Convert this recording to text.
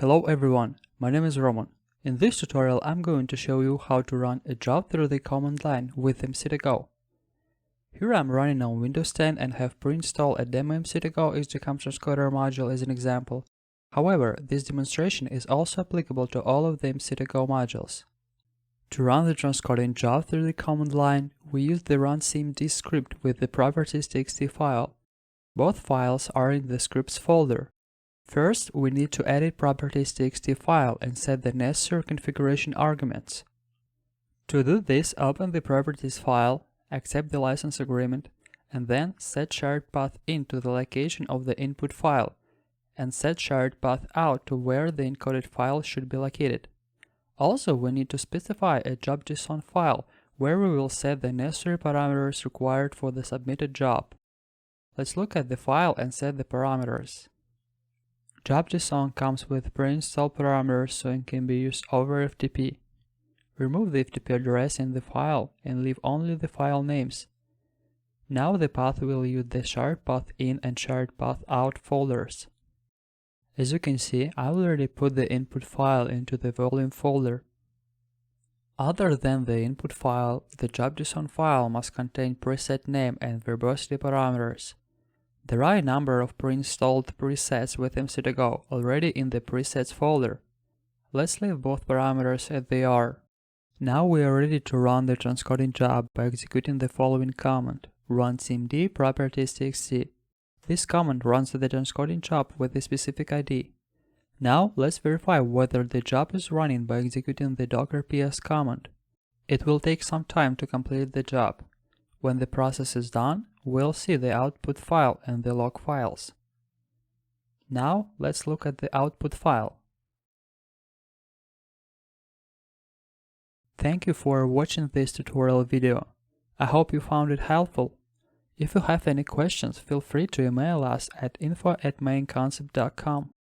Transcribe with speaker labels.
Speaker 1: Hello everyone, my name is Roman. In this tutorial I'm going to show you how to run a job through the command line with MC2Go. Here I'm running on Windows 10 and have pre-installed a demo MC2Go XGCOM transcoder module as an example. However, this demonstration is also applicable to all of the MC2Go modules. To run the transcoding job through the command line, we use the runcmd script with the properties.txt file. Both files are in the scripts folder. First, we need to edit properties.txt file and set the necessary configuration arguments. To do this, open the properties file, accept the license agreement, and then set shared path in to the location of the input file, and set shared path out to where the encoded file should be located. Also, we need to specify a job.json file where we will set the necessary parameters required for the submitted job. Let's look at the file and set the parameters. Job.json comes with pre-installed parameters so it can be used over FTP. Remove the FTP address in the file and leave only the file names. Now the path will use the shared path in and shared path out folders. As you can see, I already put the input file into the volume folder. Other than the input file, the job.json file must contain preset name and verbosity parameters. There are a number of pre-installed presets with MC2Go already in the presets folder. Let's leave both parameters as they are. Now we are ready to run the transcoding job by executing the following command: runcmd properties.txt. This command runs the transcoding job with a specific ID. Now let's verify whether the job is running by executing the docker ps command. It will take some time to complete the job. When the process is done, we'll see the output file and the log files. Now let's look at the output file. Thank you for watching this tutorial video. I hope you found it helpful. If you have any questions, feel free to email us at info@mainconcept.com.